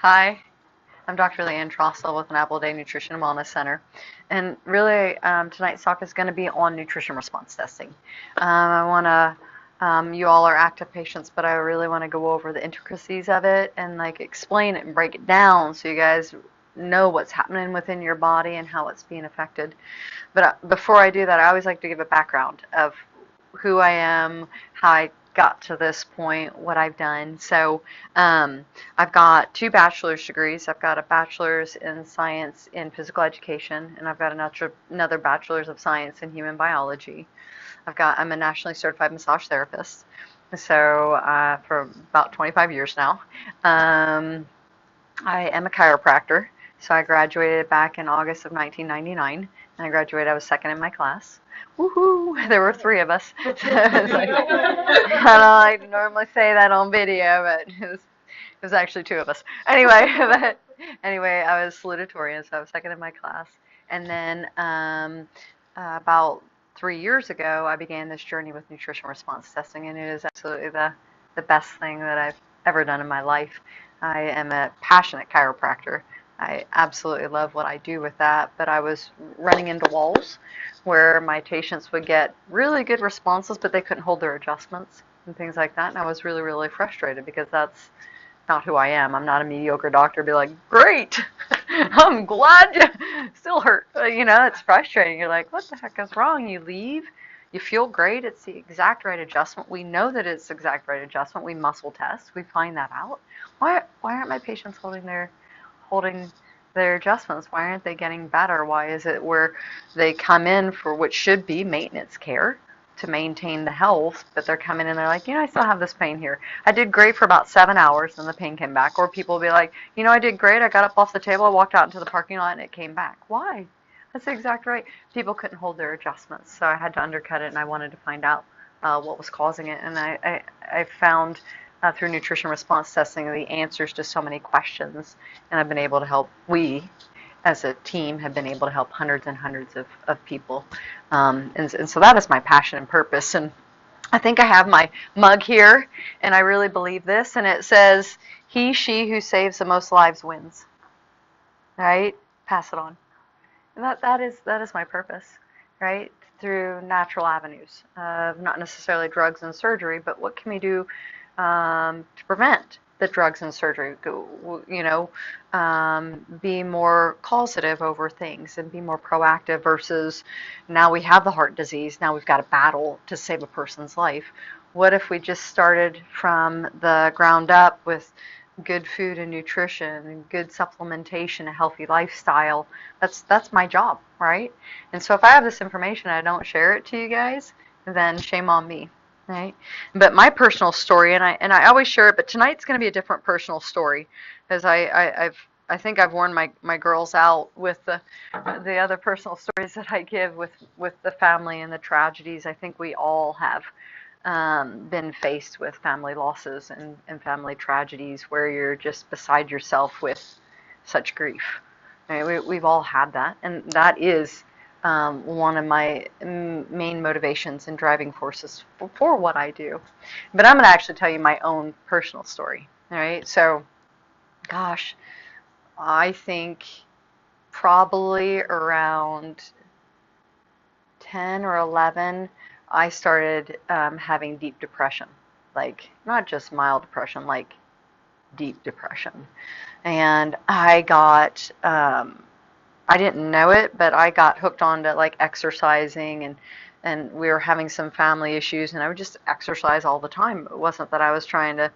Hi, I'm Dr. Leanne Trossel with an Apple Day Nutrition and Wellness Center. And really, tonight's talk is going to be on nutrition response testing. I want to, you all are active patients, but I really want to go over the intricacies of it and like explain it and break it down so you guys know what's happening within your body and how it's being affected. But before I do that, I always like to give a background of who I am, how I got to this point, what I've done. So I've got 2 bachelor's degrees. I've got a bachelor's in science in physical education, and I've got another bachelor's of science in human biology. I'm a nationally certified massage therapist. So for about 25 years now. I am a chiropractor. So I graduated back in August of 1999. And I graduated, I was second in my class. Woohoo! There were 3 of us. So like, I don't like to normally say that on video, but it was actually 2 of us. Anyway, I was salutatorian, so I was second in my class. And then about 3 years ago, I began this journey with nutrition response testing, and it is absolutely the best thing that I've ever done in my life. I am a passionate chiropractor. I absolutely love what I do with that, but I was running into walls where my patients would get really good responses, but they couldn't hold their adjustments and things like that. And I was really, really frustrated because that's not who I am. I'm not a mediocre doctor. Be like, great, I'm glad you still hurt. It's frustrating. You're like, what the heck is wrong? You leave, you feel great. It's the exact right adjustment. We know that it's the exact right adjustment. We muscle test. We find that out. Why aren't my patients holding their adjustments? Why aren't they getting better? Why is it where they come in for what should be maintenance care to maintain the health, but they're coming in, they're like, I still have this pain here. I did great for about 7 hours, and the pain came back. Or people will be like, I did great. I got up off the table, I walked out into the parking lot, and it came back. Why? That's the exact right. People couldn't hold their adjustments, so I had to undercut it, and I wanted to find out what was causing it. And I found through nutrition response testing the answers to so many questions, and I've been able to help. We, as a team, have been able to help hundreds and hundreds of people, and so that is my passion and purpose. And I think I have my mug here, and I really believe this, and it says, "She who saves the most lives wins." Right? Pass it on. And that is my purpose, right? Through natural avenues of not necessarily drugs and surgery, but what can we do to prevent the drugs and surgery? Be more causative over things and be more proactive versus now we have the heart disease, now we've got to battle to save a person's life. What if we just started from the ground up with good food and nutrition and good supplementation, a healthy lifestyle? That's my job, right? And so if I have this information and I don't share it to you guys, then shame on me, right? But my personal story, and I always share it, but tonight's going to be a different personal story, because I think I've worn my girls out with the other personal stories that I give with the family and the tragedies. I think we all have been faced with family losses and family tragedies where you're just beside yourself with such grief. Right? We've all had that, and that is one of my main motivations and driving forces for what I do. But I'm going to actually tell you my own personal story. All right, so gosh, I think probably around 10 or 11, I started having deep depression, like not just mild depression, like deep depression. And I didn't know it, but I got hooked on to like exercising, and we were having some family issues, and I would just exercise all the time. It wasn't that I was trying to,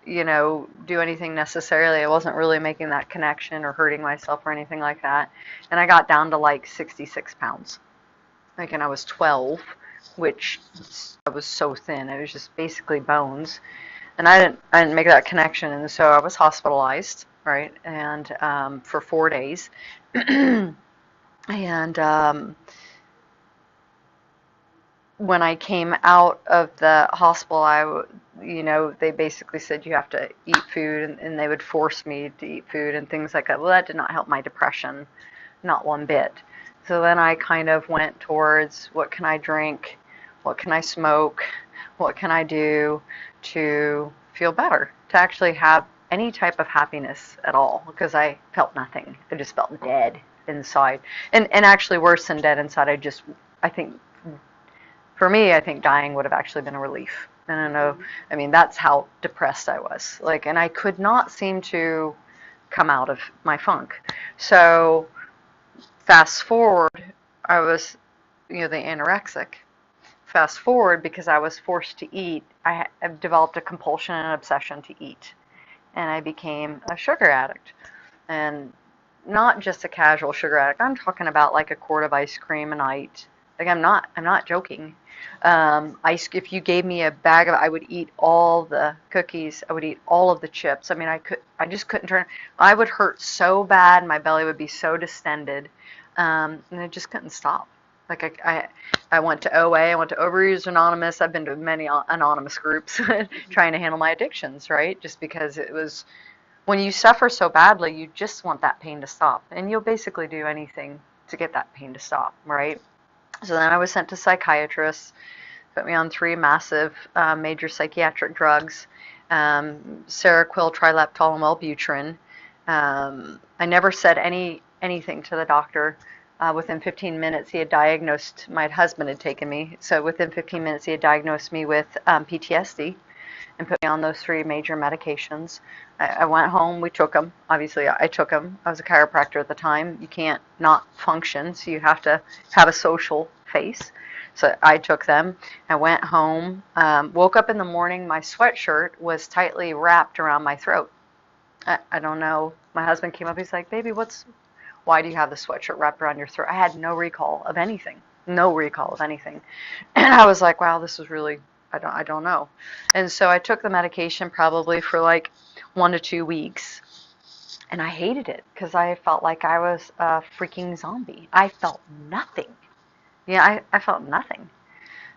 do anything necessarily. I wasn't really making that connection or hurting myself or anything like that. And I got down to like 66 pounds. Like, and I was 12, which I was so thin. It was just basically bones. And I didn't make that connection, and so I was hospitalized, right, and for 4 days. And when I came out of the hospital, they basically said you have to eat food, and they would force me to eat food and things like that. Well, that did not help my depression, not one bit. So then I kind of went towards, what can I drink? What can I smoke? What can I do to feel better, to actually have any type of happiness at all because I felt nothing. I just felt dead inside. And actually worse than dead inside, I think, for me, I think dying would have actually been a relief. I don't know. I mean, that's how depressed I was. Like, and I could not seem to come out of my funk. So fast forward, I was, the anorexic. Fast forward, because I was forced to eat, I developed a compulsion and an obsession to eat. And I became a sugar addict. And not just a casual sugar addict. I'm talking about like a quart of ice cream a night. Like I'm not joking. If you gave me a bag of, I would eat all the cookies. I would eat all of the chips. I mean, I just couldn't turn. I would hurt so bad. My belly would be so distended, and I just couldn't stop. Like I went to OA. I went to Overeaters Anonymous. I've been to many anonymous groups trying to handle my addictions, right? Just because it was, when you suffer so badly, you just want that pain to stop. And you'll basically do anything to get that pain to stop, right? So then I was sent to psychiatrists, put me on 3 massive major psychiatric drugs, Seroquel, trileptal, and Wellbutrin. I never said anything to the doctor. Within 15 minutes, he had diagnosed, my husband had taken me, so within 15 minutes, he had diagnosed me with PTSD and put me on those 3 major medications. I went home, we took them. Obviously, I took them. I was a chiropractor at the time. You can't not function, so you have to have a social face. So I took them. I went home, woke up in the morning, my sweatshirt was tightly wrapped around my throat. I don't know. My husband came up, he's like, baby, why do you have the sweatshirt wrapped around your throat? I had no recall of anything. No recall of anything. And I was like, wow, this is really, I don't know. And so I took the medication probably for like 1 to 2 weeks. And I hated it because I felt like I was a freaking zombie. I felt nothing. Yeah, I felt nothing.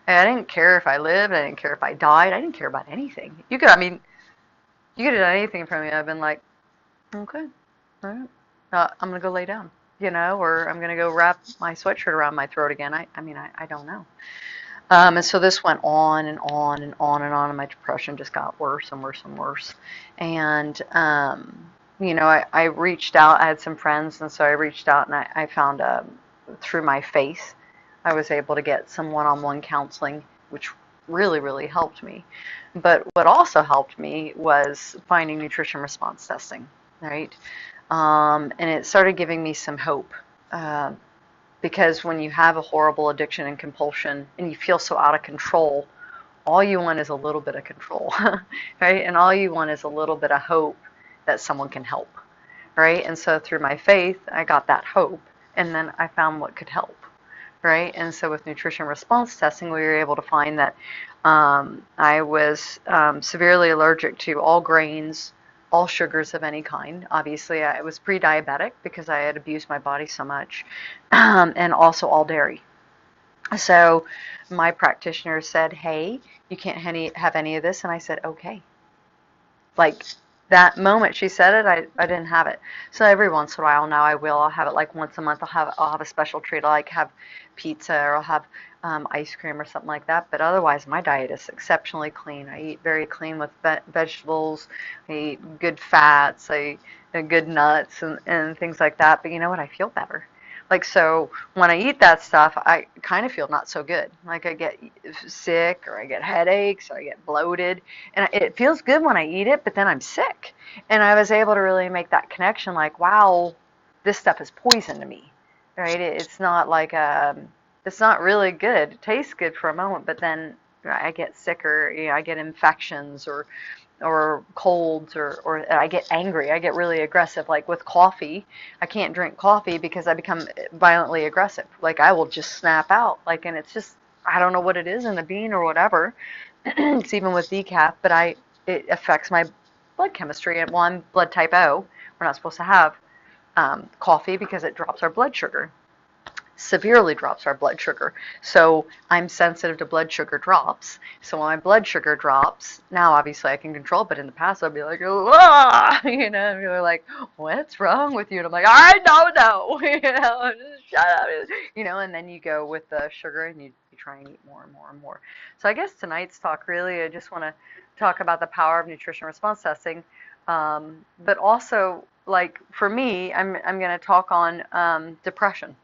I didn't care if I lived. I didn't care if I died. I didn't care about anything. You could have done anything for me. I've been like, okay, all right. I'm going to go lay down, or I'm going to go wrap my sweatshirt around my throat again. I don't know. And so this went on and on and on and on, and my depression just got worse and worse and worse. And, I reached out. I had some friends, and so I reached out, and I found, through my faith, I was able to get some one-on-one counseling, which really, really helped me. But what also helped me was finding nutrition response testing, right? And it started giving me some hope. Because when you have a horrible addiction and compulsion and you feel so out of control, all you want is a little bit of control, right? And all you want is a little bit of hope that someone can help, right? And so through my faith, I got that hope, and then I found what could help, right? And so with nutrition response testing, we were able to find that I was severely allergic to all grains, all sugars of any kind. Obviously, I was pre-diabetic because I had abused my body so much, and also all dairy. So my practitioner said, hey, you can't have any of this. And I said, okay. Like that moment she said it, I didn't have it. So every once in a while now I will. I'll have it like once a month. I'll have a special treat. I'll like have pizza, or I'll have ice cream or something like that. But otherwise, my diet is exceptionally clean. I eat very clean with vegetables. I eat good fats. I eat good nuts and things like that. But you know what? I feel better. Like, so when I eat that stuff, I kind of feel not so good. Like I get sick, or I get headaches, or I get bloated. And it feels good when I eat it, but then I'm sick. And I was able to really make that connection, like, wow, this stuff is poison to me, right? It's not like, it's not really good. It tastes good for a moment, but then I get sicker, I get infections, or colds, or I get angry. I get really aggressive. Like with coffee, I can't drink coffee because I become violently aggressive. Like I will just snap out. Like, and it's just, I don't know what it is in the bean or whatever. It's even with decaf, but it affects my blood chemistry. And well, I'm blood type O. We're not supposed to have coffee because it drops our blood sugar. Severely drops our blood sugar. So I'm sensitive to blood sugar drops. So when my blood sugar drops, now obviously I can control, but in the past I'd be like, ah, and you're like, what's wrong with you? And I'm like, I don't know, just shut up, and then you go with the sugar and you try and eat more and more and more. So I guess tonight's talk, really, I just want to talk about the power of nutrition response testing. But also, like for me, I'm going to talk on depression,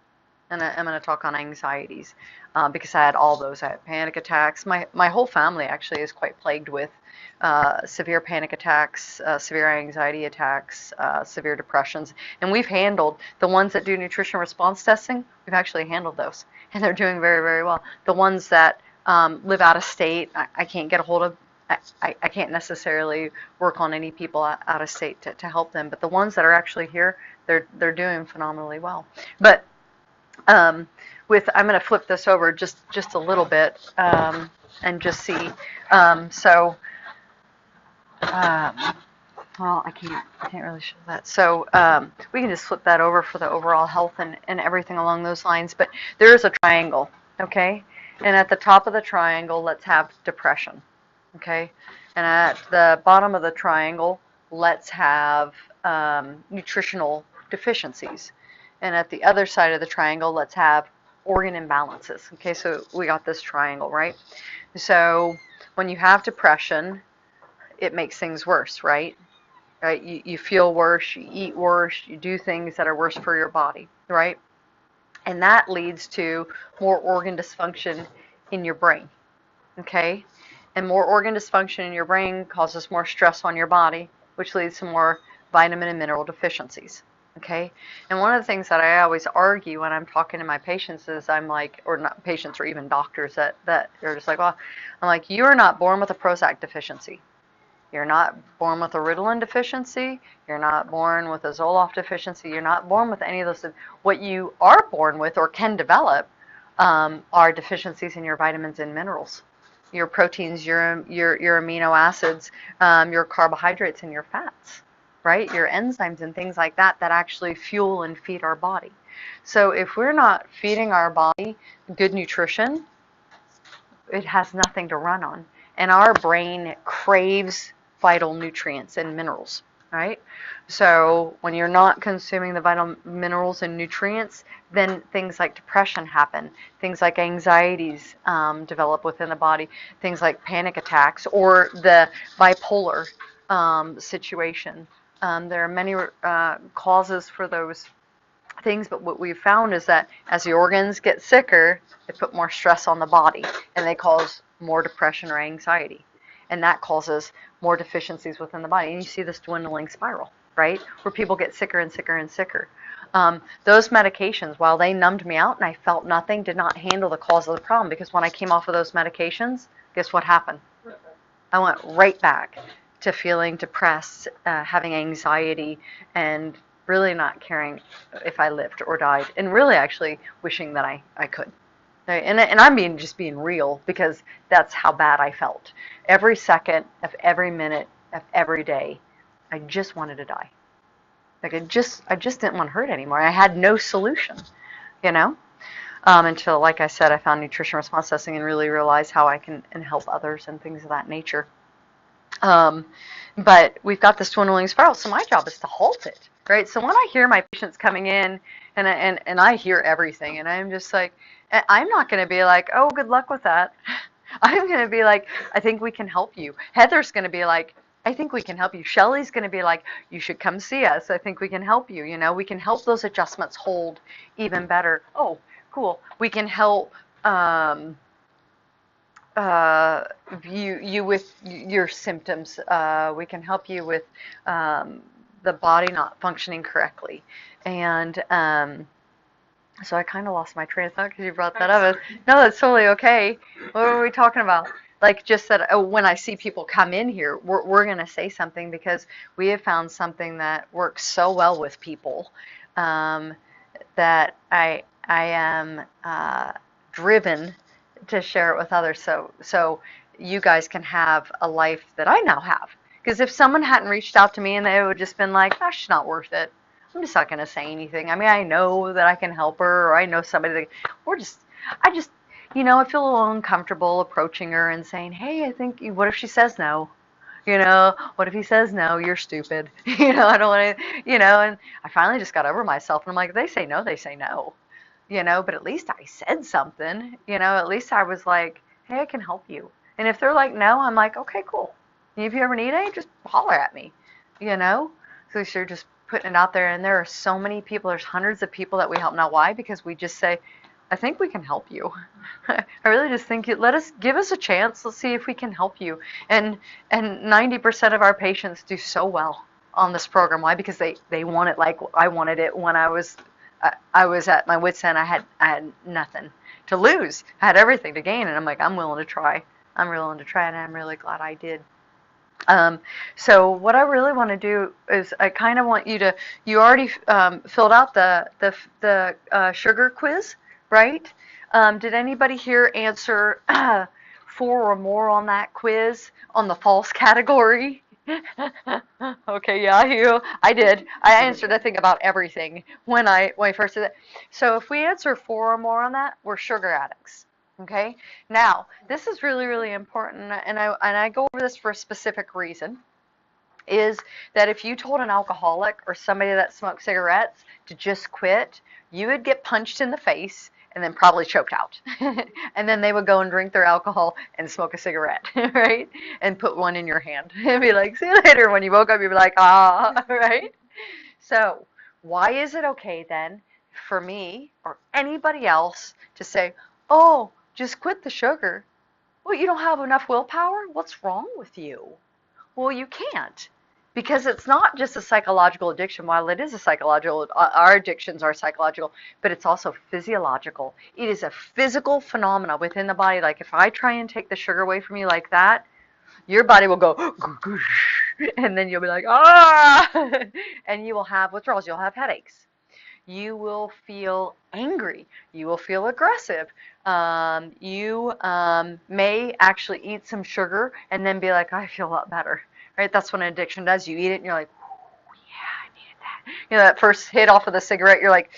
and I'm going to talk on anxieties because I had all those. I had panic attacks. My whole family actually is quite plagued with severe panic attacks, severe anxiety attacks, severe depressions, and we've handled the ones that do nutrition response testing. We've actually handled those, and they're doing very, very well. The ones that live out of state, I can't get a hold of. I can't necessarily work on any people out of state to help them, but the ones that are actually here, they're doing phenomenally well. But I'm going to flip this over just a little bit and just see. So, well, I can't really show that. So we can just flip that over for the overall health and everything along those lines. But there is a triangle, okay? And at the top of the triangle, let's have depression, okay? And at the bottom of the triangle, let's have nutritional deficiencies. And at the other side of the triangle, let's have organ imbalances. Okay, so we got this triangle, right? So when you have depression, it makes things worse, right? Right? You feel worse, you eat worse, you do things that are worse for your body, right? And that leads to more organ dysfunction in your brain, okay? And more organ dysfunction in your brain causes more stress on your body, which leads to more vitamin and mineral deficiencies. Okay, and one of the things that I always argue when I'm talking to my patients is I'm like, or not patients or even doctors that are just like, well, I'm like, you are not born with a Prozac deficiency. You're not born with a Ritalin deficiency. You're not born with a Zoloft deficiency. You're not born with any of those. What you are born with or can develop are deficiencies in your vitamins and minerals, your proteins, your amino acids, your carbohydrates, and your fats, right? Your enzymes and things like that that actually fuel and feed our body. So if we're not feeding our body good nutrition, it has nothing to run on. And our brain craves vital nutrients and minerals, right? So when you're not consuming the vital minerals and nutrients, then things like depression happen, things like anxieties develop within the body, things like panic attacks or the bipolar situation. There are many causes for those things, but what we've found is that as the organs get sicker, they put more stress on the body and they cause more depression or anxiety. And that causes more deficiencies within the body. And you see this dwindling spiral, right? Where people get sicker and sicker and sicker. Those medications, while they numbed me out and I felt nothing, did not handle the cause of the problem, because when I came off of those medications, guess what happened? I went right back to feeling depressed, having anxiety, and really not caring if I lived or died, and really actually wishing that I could. Right? And I'm being real, because that's how bad I felt. Every second of every minute of every day, I just wanted to die. Like I just didn't want to hurt anymore. I had no solution, you know, until, like I said, I found nutrition response testing and really realized how I can help others and things of that nature. But we've got this dwindling spiral, so my job is to halt it, right? So when I hear my patients coming in, and I hear everything, and I'm just like, I'm not going to be like, oh, good luck with that. I'm going to be like, I think we can help you. Heather's going to be like, I think we can help you. Shelly's going to be like, you should come see us. I think we can help you. You know, we can help those adjustments hold even better. Oh, cool. We can help you with your symptoms. We can help you with the body not functioning correctly. And so I kind of lost my train of thought because you brought that up. No, that's totally okay. What were we talking about? Like, just that when I see people come in here, we're going to say something, because we have found something that works so well with people that I am driven to share it with others, so you guys can have a life that I now have. Because if someone hadn't reached out to me and they would just been like, "That's just not worth it," I'm just not going to say anything. I mean, I know that I can help her, or I know somebody that, I feel a little uncomfortable approaching her and saying, "Hey, I think, what if she says no? What if he says no? You're stupid." I don't want to, and I finally just got over myself, and I'm like, if they say no, they say no. But at least I said something, at least I was like, hey, I can help you. And if they're like, no, I'm like, okay, cool. If you ever need any, just holler at me. you know? So you're just putting it out there, and there are so many people. There's hundreds of people that we help now. Why? Because we just say, I think we can help you. I really just think give us a chance. Let's see if we can help you. And 90% of our patients do so well on this program. Why? Because they want it like I wanted it when I was at my wit's end. I had nothing to lose. I had everything to gain, and I'm like, I'm willing to try. I'm willing to try, and I'm really glad I did. So what I really want to do is I kind of want you to, you already filled out the sugar quiz, right? Did anybody here answer 4 or more on that quiz on the false category? Okay, yeah, I did. I answered, I think, about everything when I first did it. So if we answer 4 or more on that, we're sugar addicts. Okay. Now, this is really, really important, and I go over this for a specific reason. Is that if you told an alcoholic or somebody that smoked cigarettes to just quit, you would get punched in the face and then probably choked out. And then they would go and drink their alcohol and smoke a cigarette, right? And put one in your hand and be like, see you later. When you woke up, you'd be like, ah, right? So why is it okay then for me or anybody else to say, oh, just quit the sugar? Well, you don't have enough willpower? What's wrong with you? Well, you can't, because it's not just a psychological addiction. While it is a psychological, our addictions are psychological, but it's also physiological. It is a physical phenomena within the body. Like if I try and take the sugar away from you like that, your body will go, and then you'll be like, ah, and you will have withdrawals. You'll have headaches. You will feel angry. You will feel aggressive. You may actually eat some sugar and then be like, I feel a lot better. Right? That's what an addiction does. You eat it and you're like, oh, yeah, I needed that. You know, that first hit off of the cigarette, you're like,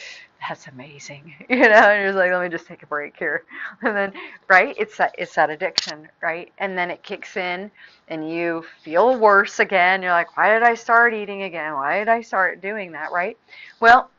that's amazing. You know, and you're just like, let me just take a break here. And then, right? It's that addiction, right? And then it kicks in and you feel worse again. You're like, why did I start eating again? Why did I start doing that, right? Well,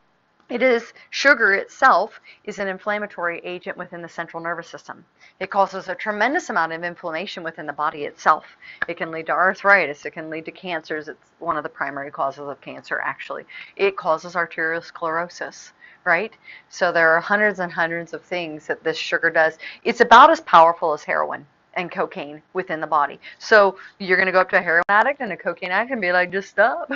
sugar itself is an inflammatory agent within the central nervous system. It causes a tremendous amount of inflammation within the body itself. It can lead to arthritis. It can lead to cancers. It's one of the primary causes of cancer, actually. It causes arteriosclerosis, right? So there are hundreds and hundreds of things that this sugar does. It's about as powerful as heroin and cocaine within the body. So you're going to go up to a heroin addict and a cocaine addict and be like, just stop.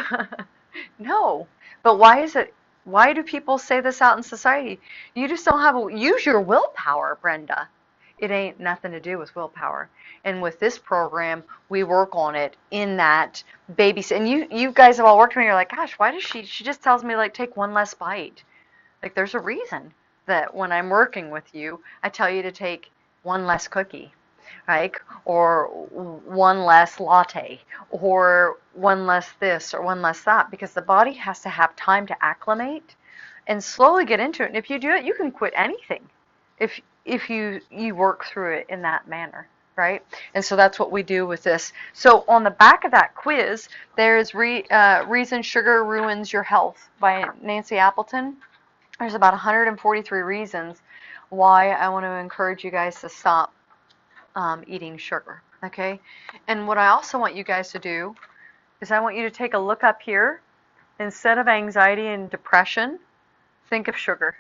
No. But why is it? Why do people say this out in society? You just don't use your willpower, Brenda. It ain't nothing to do with willpower. And with this program, we work on it in that baby. And you guys have all worked with me. You're like, gosh, why does she just tells me like take one less bite. Like there's a reason that when I'm working with you, I tell you to take one less cookie. Right? Or one less latte, or one less this, or one less that, because the body has to have time to acclimate and slowly get into it. And if you do it, you can quit anything if you work through it in that manner, right? And so that's what we do with this. So on the back of that quiz, there is Reason Sugar Ruins Your Health by Nancy Appleton. There's about 143 reasons why I want to encourage you guys to stop eating sugar, okay? And what I also want you guys to do is I want you to take a look up here. Instead of anxiety and depression, think of sugar.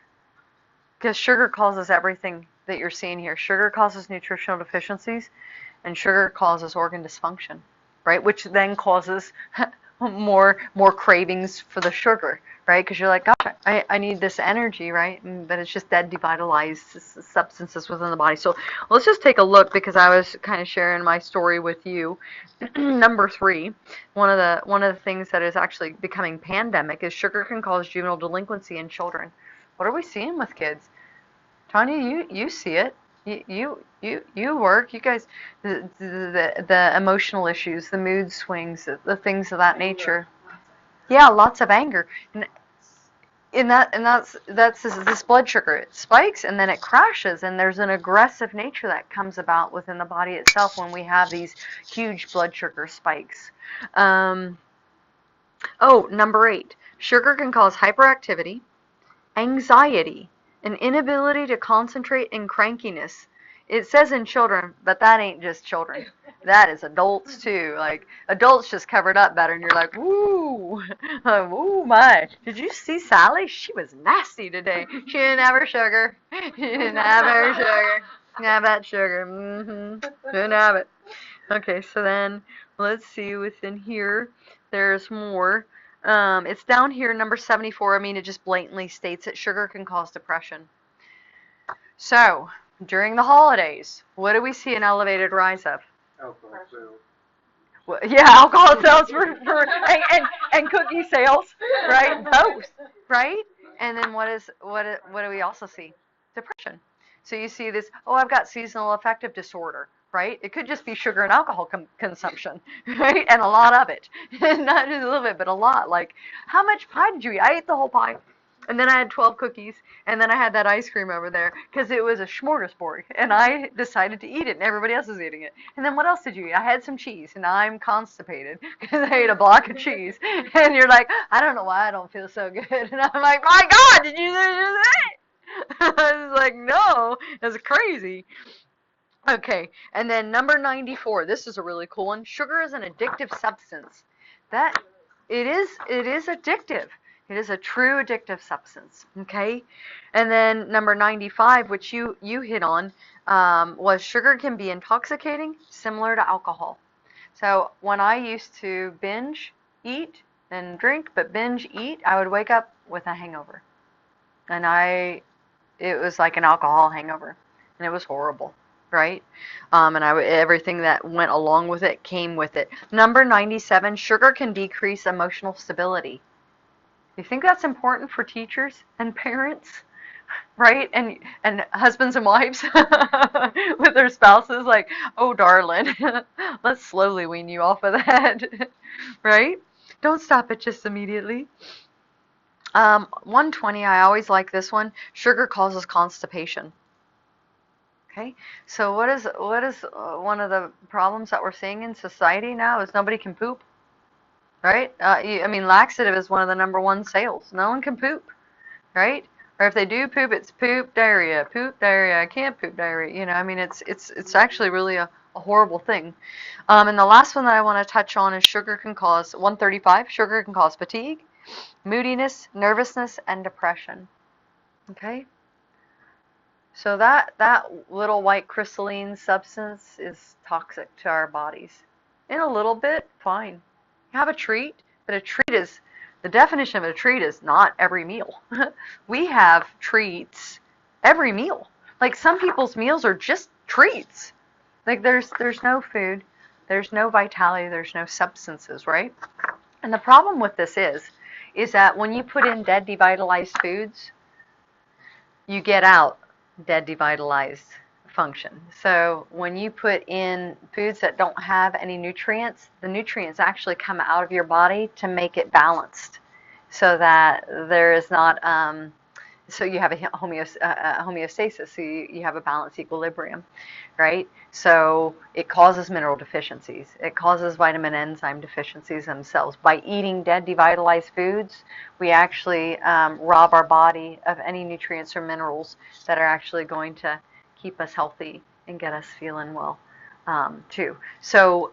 Because sugar causes everything that you're seeing here. Sugar causes nutritional deficiencies, and sugar causes organ dysfunction, right? Which then causes more cravings for the sugar, right? Because you're like, gosh, I need this energy, right? But it's just dead, devitalized substances within the body. So let's just take a look, because I was kind of sharing my story with you. Number 3, one of the things that is actually becoming pandemic is sugar can cause juvenile delinquency in children. What are we seeing with kids? Tanya, you see it. You work. You guys, the emotional issues, the mood swings, the things of that nature. Yeah, lots of anger. And that's this blood sugar. It spikes and then it crashes, and there's an aggressive nature that comes about within the body itself when we have these huge blood sugar spikes. Number 8. Sugar can cause hyperactivity, anxiety, an inability to concentrate, and crankiness. it says in children, but that ain't just children. That is adults too. Like adults just covered up better, and you're like, woo, ooh my. Did you see Sally? She was nasty today. She didn't have her sugar. She didn't have her sugar. Didn't have that sugar. Didn't have it. Okay, so then let's see within here. There's more. It's down here, number 74. I mean, it just blatantly states that sugar can cause depression. So, during the holidays, what do we see an elevated rise of? Alcohol sales. Well, yeah, alcohol sales and cookie sales, right? Both, right? And then what do we also see? Depression. So you see this, oh, I've got seasonal affective disorder, right? It could just be sugar and alcohol consumption, right? And a lot of it. Not just a little bit, but a lot. Like, how much pie did you eat? I ate the whole pie. And then I had 12 cookies, and then I had that ice cream over there because it was a smorgasbord, and I decided to eat it, and everybody else was eating it. And then what else did you eat? I had some cheese, and I'm constipated because I ate a block of cheese. And you're like, I don't know why I don't feel so good. And I'm like, my God, did you just eat? I was like, no, it's crazy. Okay, and then number 94. This is a really cool one. Sugar is an addictive substance. That it is addictive. It is a true addictive substance. Okay, and then number 95, which you hit on, was sugar can be intoxicating, similar to alcohol. So when I used to binge eat and drink, but binge eat, I would wake up with a hangover, and it was like an alcohol hangover, and it was horrible, right? And everything that went along with it came with it. Number 97, sugar can decrease emotional stability. You think that's important for teachers and parents, right? And husbands and wives with their spouses, like, oh, darling, let's slowly wean you off of that, right? Don't stop it just immediately. 120, I always like this one. Sugar causes constipation. Okay, so what is one of the problems that we're seeing in society now is nobody can poop, right? I mean, laxative is one of the number one sales. No one can poop, right? Or if they do poop, it's poop diarrhea, I can't poop diarrhea. You know, I mean, it's actually really a horrible thing. And the last one that I want to touch on is sugar can cause 135. Sugar can cause fatigue, moodiness, nervousness, and depression. Okay. So that little white crystalline substance is toxic to our bodies. In a little bit, fine. Have a treat, but the definition of a treat is not every meal. We have treats every meal. Like some people's meals are just treats. Like there's no food, there's no vitality, there's no substances, right? And the problem with this is that when you put in dead devitalized foods, you get out dead devitalized function. So when you put in foods that don't have any nutrients, the nutrients actually come out of your body to make it balanced, so that there is not so you have a homeostasis, so you have a balanced equilibrium, right? So it causes mineral deficiencies. It causes vitamin enzyme deficiencies themselves. By eating dead devitalized foods, we actually rob our body of any nutrients or minerals that are actually going to keep us healthy and get us feeling well too. So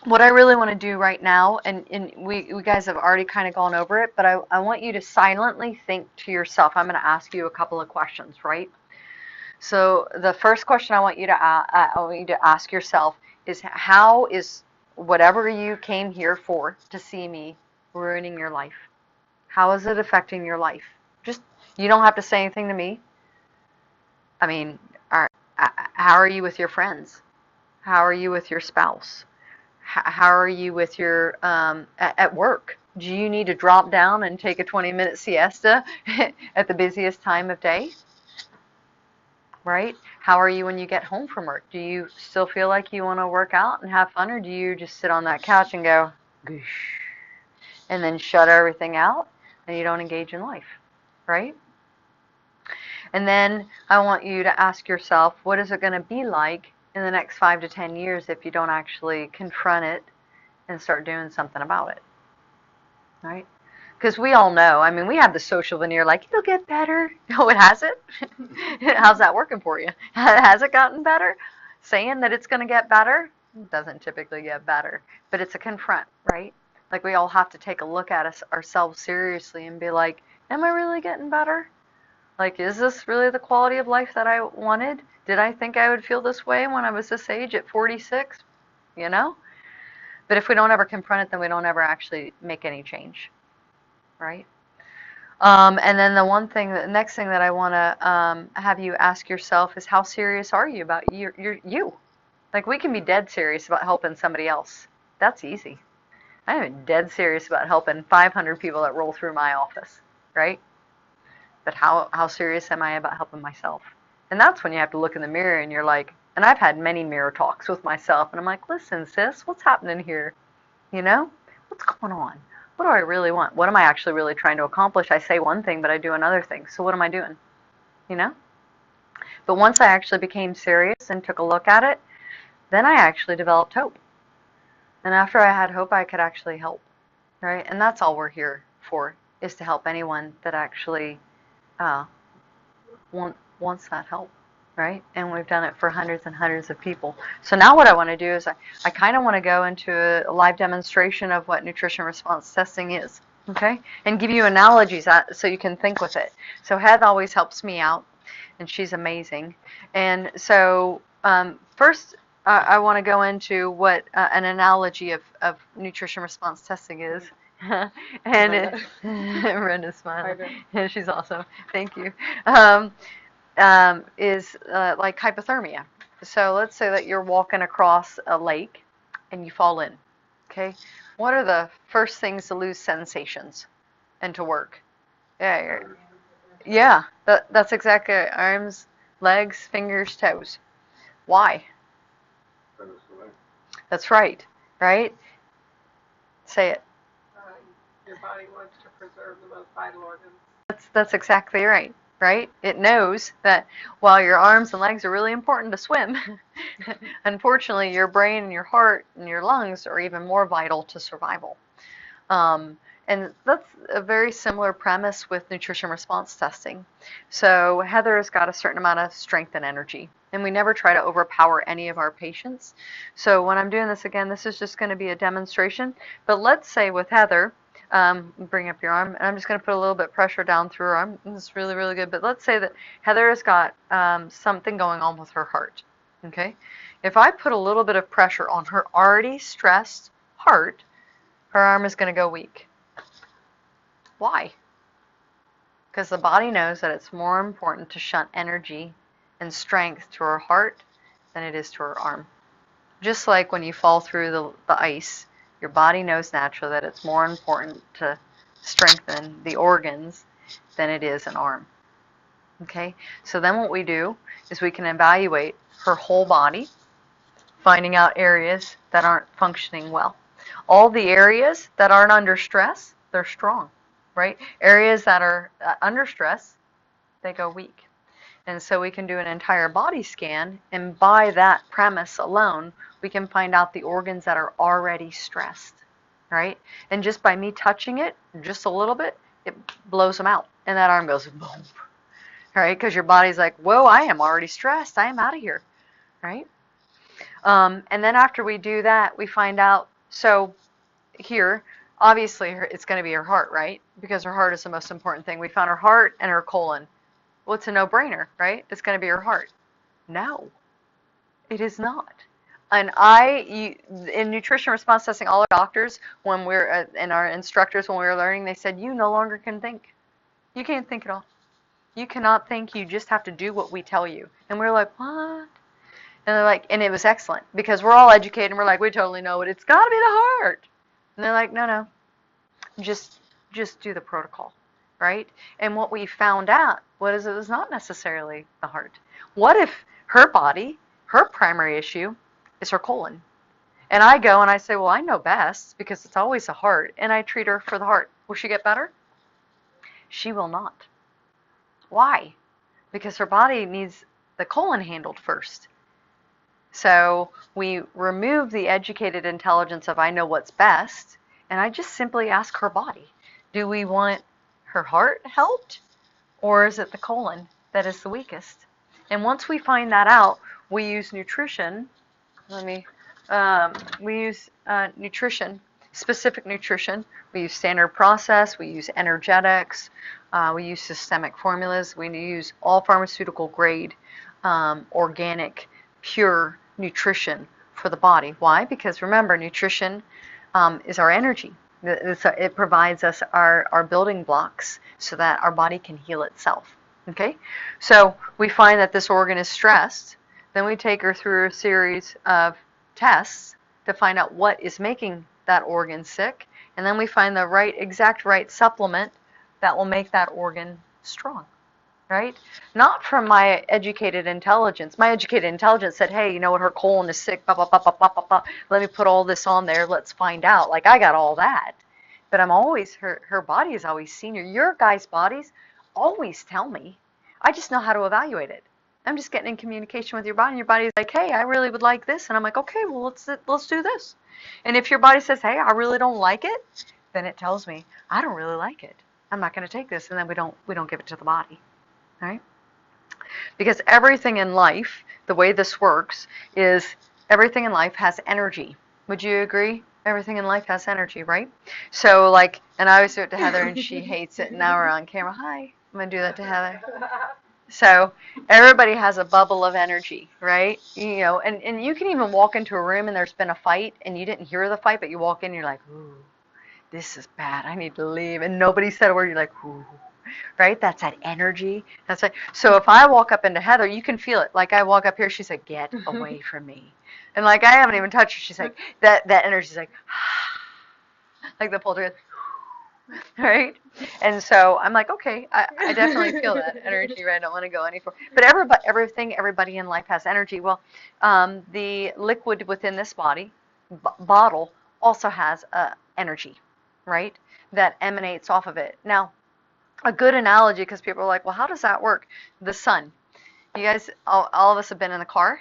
what I really want to do right now, and we guys have already kind of gone over it, but I want you to silently think to yourself. I'm going to ask you a couple of questions, right? So the first question I want you to ask yourself is, how is whatever you came here for to see me ruining your life? How is it affecting your life? Just, you don't have to say anything to me. I mean, how are you with your friends? How are you with your spouse? How are you with your at work? Do you need to drop down and take a 20-minute siesta at the busiest time of day? Right? How are you when you get home from work? Do you still feel like you want to work out and have fun, or do you just sit on that couch and go, goosh, and then shut everything out and you don't engage in life, right? And then I want you to ask yourself, what is it going to be like in the next 5 to 10 years if you don't actually confront it and start doing something about it, right? Because we all know, I mean, we have the social veneer like, it'll get better. No, it hasn't. How's that working for you? Has it gotten better? Saying that it's going to get better doesn't typically get better, but it's a confront, right? Like we all have to take a look at ourselves seriously and be like, am I really getting better? Like, is this really the quality of life that I wanted? Did I think I would feel this way when I was this age at 46? You know? But if we don't ever confront it, then we don't ever actually make any change, right? And then the next thing that I want to have you ask yourself is, how serious are you about you? Like, we can be dead serious about helping somebody else. That's easy. I'm dead serious about helping 500 people that roll through my office, right? But how serious am I about helping myself? And that's when you have to look in the mirror and you're like, and I've had many mirror talks with myself, and I'm like, listen, sis, what's happening here? You know? What's going on? What do I really want? What am I actually really trying to accomplish? I say one thing, but I do another thing. So what am I doing? You know? But once I actually became serious and took a look at it, then I actually developed hope. And after I had hope, I could actually help, right? And that's all we're here for, is to help anyone that actually wants that help, right? And we've done it for hundreds and hundreds of people. So now what I want to do is I kind of want to go into a live demonstration of what nutrition response testing is, okay? And give you analogies so you can think with it. So Heath always helps me out, and she's amazing. And so first, I want to go into what an analogy of nutrition response testing is. And Brenda's smiling. Yeah, she's awesome. Thank you. Is like hypothermia. So let's say that you're walking across a lake and you fall in. Okay. What are the first things to lose sensations and to work? Yeah. That's exactly it. Arms, legs, fingers, toes. Why? That's right. Right? Say it. Your body wants to preserve the most vital organs. That's exactly right. Right? It knows that while your arms and legs are really important to swim, unfortunately, your brain and your heart and your lungs are even more vital to survival. And that's a very similar premise with nutrition response testing. So Heather has got a certain amount of strength and energy, and we never try to overpower any of our patients. So when I'm doing this again, this is just going to be a demonstration. But let's say with Heather, bring up your arm, and I'm just going to put a little bit of pressure down through her arm. This is really, really good. But let's say that Heather has got something going on with her heart. Okay? If I put a little bit of pressure on her already stressed heart, her arm is going to go weak. Why? Because the body knows that it's more important to shunt energy and strength to her heart than it is to her arm. Just like when you fall through the ice, your body knows naturally that it's more important to strengthen the organs than it is an arm. Okay? So then what we do is we can evaluate her whole body, finding out areas that aren't functioning well. All the areas that aren't under stress, they're strong. Right? Areas that are under stress, they go weak. And so we can do an entire body scan, and by that premise alone, we can find out the organs that are already stressed, right? And just by me touching it, just a little bit, it blows them out. And that arm goes boom, right? Because your body's like, whoa, I am already stressed. I am out of here, right? And then after we do that, we find out, so here, obviously, it's going to be her heart, right? Because her heart is the most important thing. We found her heart and her colon. Well, it's a no-brainer, right? It's going to be her heart. No, it is not. And in nutrition response testing, all our doctors, when we're, and our instructors, when we were learning, they said, you no longer can think. You can't think at all. You cannot think. You just have to do what we tell you. And we're like, what? And they're like, and it was excellent because we're all educated and we're like, we totally know it. It's got to be the heart. And they're like, no, just do the protocol, right? And what we found out was it was not necessarily the heart. What if her body, her primary issue is her colon? And I go and I say, well, I know best because it's always the heart, and I treat her for the heart. Will she get better? She will not. Why? Because her body needs the colon handled first. So we remove the educated intelligence of I know what's best, and I just simply ask her body, Do we want her heart helped, or is it the colon that is the weakest? And once we find that out, we use nutrition. Let me. We use nutrition, specific nutrition. We use standard process. We use energetics. We use systemic formulas. We use all pharmaceutical grade, organic, pure nutrition for the body. Why? Because remember, nutrition is our energy. It provides us our building blocks so that our body can heal itself. Okay? So we find that this organ is stressed. Then we take her through a series of tests to find out what is making that organ sick. And then we find the exact right supplement that will make that organ strong. Right? Not from my educated intelligence. My educated intelligence said, hey, you know what, her colon is sick, blah, blah, blah, blah, blah, blah, blah. Let me put all this on there. Let's find out. Like, I got all that. But I'm always, her body is always senior. Your guys' bodies always tell me. I just know how to evaluate it. I'm just getting in communication with your body, and your body's like, hey, I really would like this. And I'm like, okay, well, let's do this. And if your body says, hey, I really don't like it, then it tells me, I don't really like it. I'm not going to take this. And then we don't give it to the body. Right? Because everything in life, the way this works is everything in life has energy. Would you agree? Everything in life has energy, right? So like, and I always do it to Heather and she hates it. Now we're on camera. Hi, I'm going to do that to Heather. So everybody has a bubble of energy, right? You know, and you can even walk into a room and there's been a fight and you didn't hear the fight, but you walk in and you're like, ooh, this is bad. I need to leave. And nobody said a word. You're like, ooh. Right? That's that energy. That's like, so if I walk up into Heather, you can feel it. Like I walk up here, she's like, get away from me. And like I haven't even touched her. She's like, that energy's like the poltergeist. Right? And so I'm like, okay, I definitely feel that energy, right? I don't want to go any further. But everybody in life has energy. Well, the liquid within this bottle also has energy, right? That emanates off of it. Now, a good analogy, because people are like, well, how does that work? The sun. You guys, all of us have been in the car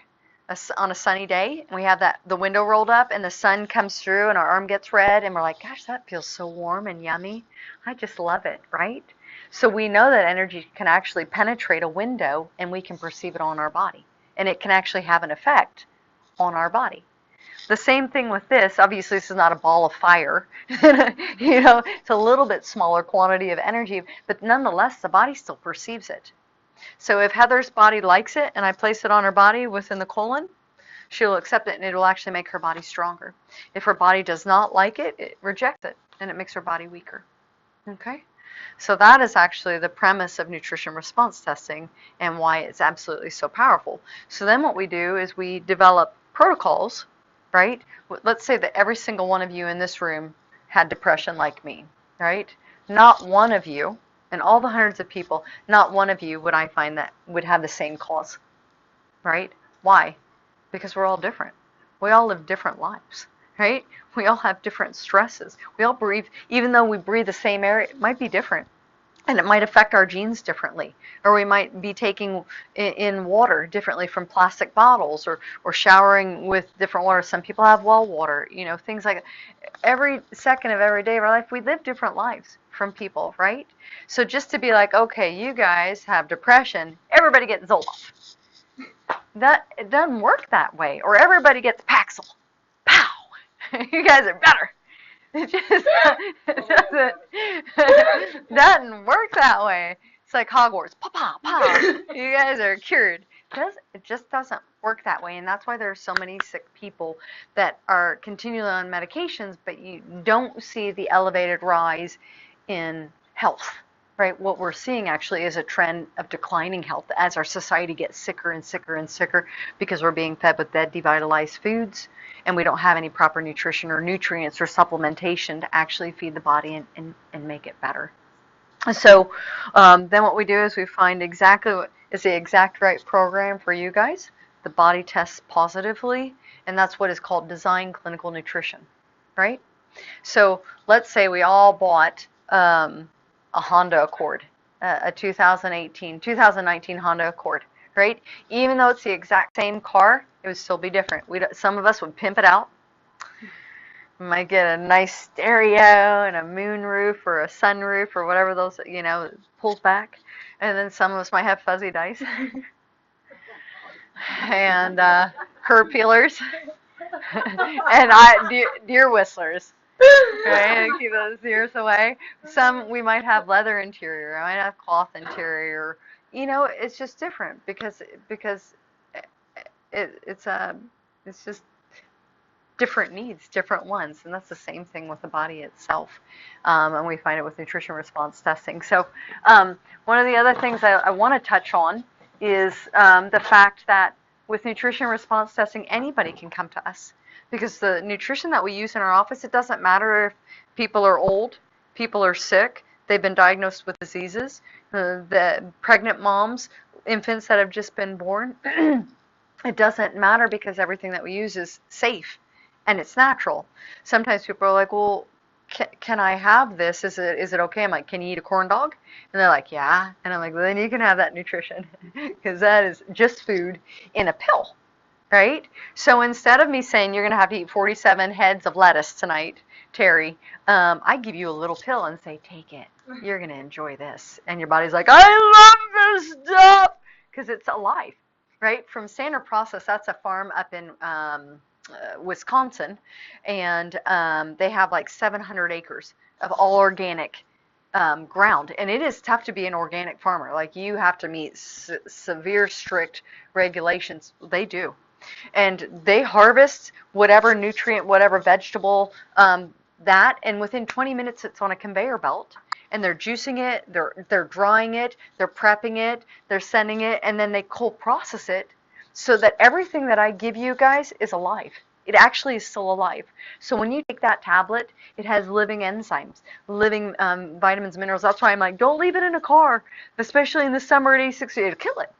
on a sunny day, and we have the window rolled up, and the sun comes through, and our arm gets red, and we're like, gosh, that feels so warm and yummy. I just love it, right? So we know that energy can actually penetrate a window, and we can perceive it on our body, and it can actually have an effect on our body. The same thing with this. Obviously, this is not a ball of fire. You know, it's a little bit smaller quantity of energy, but nonetheless, the body still perceives it. So if Heather's body likes it and I place it on her body within the colon, she'll accept it and it will actually make her body stronger. If her body does not like it, it rejects it and it makes her body weaker. Okay? So that is actually the premise of nutrition response testing and why it's absolutely so powerful. So then what we do is we develop protocols. Right? Let's say that every single one of you in this room had depression like me, right? Not one of you, and all the hundreds of people, not one of you would I find that would have the same cause, right? Why? Because we're all different. We all live different lives, right? We all have different stresses. We all breathe, even though we breathe the same air, it might be different. And it might affect our genes differently. Or we might be taking in water differently from plastic bottles or showering with different water. Some people have well water, you know, things like that. Every second of every day of our life, we live different lives from people, right? So just to be like, okay, you guys have depression, everybody gets Zoloft. It doesn't work that way. Or everybody gets Paxil. Pow! You guys are better. It just doesn't work that way. It's like Hogwarts. Pa pa pa. You guys are cured. It just doesn't work that way, and that's why there are so many sick people that are continually on medications, but you don't see the elevated rise in health. Right? What we're seeing actually is a trend of declining health as our society gets sicker and sicker and sicker because we're being fed with dead, devitalized foods, and we don't have any proper nutrition or nutrients or supplementation to actually feed the body and make it better. So then what we do is we find exactly what is the exact right program for you guys. The body tests positively, and that's what is called design clinical nutrition, right? So let's say we all bought a Honda Accord, a 2019 Honda Accord, right? Even though it's the exact same car, it would still be different. Some of us would pimp it out. We might get a nice stereo and a moon roof or a sun roof or whatever those, pulls back. And then some of us might have fuzzy dice and curb peelers and deer whistlers. Right, and keep those deers away. Some we might have leather interior. I might have cloth interior. It's just different because it's just different needs, different ones, and that's the same thing with the body itself. And we find it with nutrition response testing. So one of the other things I want to touch on is the fact that with nutrition response testing, anybody can come to us. Because the nutrition that we use in our office, it doesn't matter if people are old, people are sick, they've been diagnosed with diseases, the pregnant moms, infants that have just been born. It doesn't matter because everything that we use is safe and it's natural. Sometimes people are like, well, can I have this? Is it okay? I'm like, can you eat a corn dog? And they're like, yeah. And I'm like, well, then you can have that nutrition because that is just food in a pill. Right? So instead of me saying you're going to have to eat 47 heads of lettuce tonight, Terry, I give you a little pill and say, take it. You're going to enjoy this. And your body's like, I love this stuff because it's alive. Right? From Standard Process, that's a farm up in Wisconsin, and they have like 700 acres of all organic ground, and it is tough to be an organic farmer. Like you have to meet severe, strict regulations. They do. And they harvest whatever nutrient, whatever vegetable, and within 20 minutes it's on a conveyor belt. And they're juicing it, they're drying it, they're prepping it, they're sending it, and then they cold process it so that everything that I give you guys is alive. It actually is still alive. So when you take that tablet, it has living enzymes, living vitamins, minerals. That's why I'm like, don't leave it in a car, especially in the summer at 86. It'll kill it.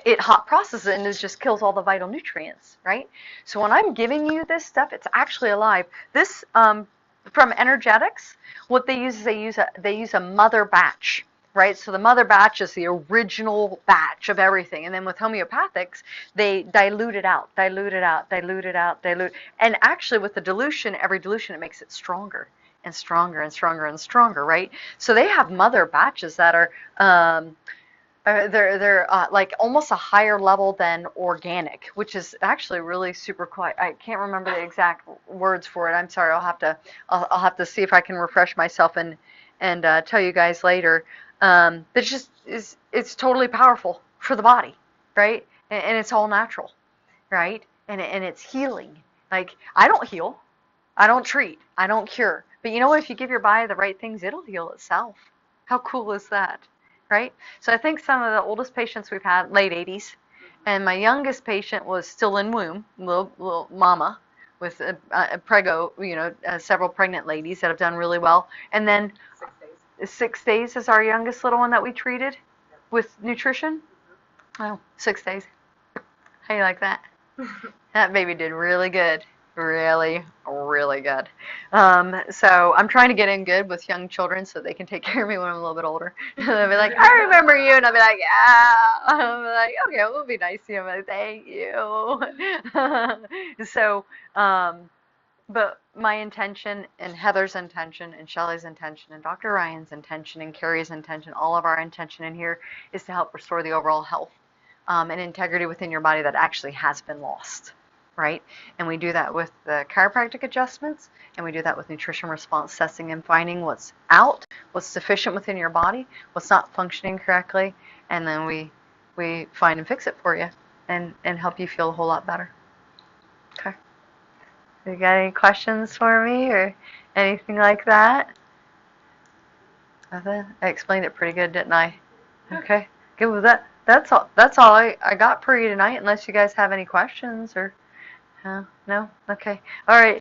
It hot processes it and it just kills all the vital nutrients, right? So when I'm giving you this stuff, it's actually alive. This from Energetics, what they use is they use a mother batch, right? So the mother batch is the original batch of everything, and then with homeopathics, they dilute it out. And actually, with the dilution, every dilution, it makes it stronger and stronger and stronger and stronger, right? So they have mother batches that are they're like almost a higher level than organic, which is actually really super cool. I can't remember the exact words for it. I'm sorry. I'll have to see if I can refresh myself and tell you guys later. But it's totally powerful for the body, right? And it's all natural, right? And it's healing. Like I don't heal, I don't treat, I don't cure. But you know what? If you give your body the right things, it'll heal itself. How cool is that? Right? So I think some of the oldest patients we've had, late 80s, and my youngest patient was still in womb, little mama, with a prego, several pregnant ladies that have done really well. And then 6 days. 6 days is our youngest little one that we treated with nutrition. Oh, 6 days. How you like that? That baby did really good. Really, really good. So I'm trying to get in good with young children so they can take care of me when I'm a little bit older. They'll be like, I remember you. And I'll be like, yeah. I'll be like, okay, it will be nice to you. I'm like, thank you. So, but my intention and Heather's intention and Shelly's intention and Dr. Ryan's intention and Carrie's intention, all of our intention in here is to help restore the overall health and integrity within your body that actually has been lost. Right? And we do that with the chiropractic adjustments, and we do that with nutrition response testing and finding what's out, what's deficient within your body, what's not functioning correctly, and then we find and fix it for you and help you feel a whole lot better. Okay. You got any questions for me or anything like that? Nothing? I explained it pretty good, didn't I? Okay. Good with that. That's all I got for you tonight, unless you guys have any questions or no? Okay. All right.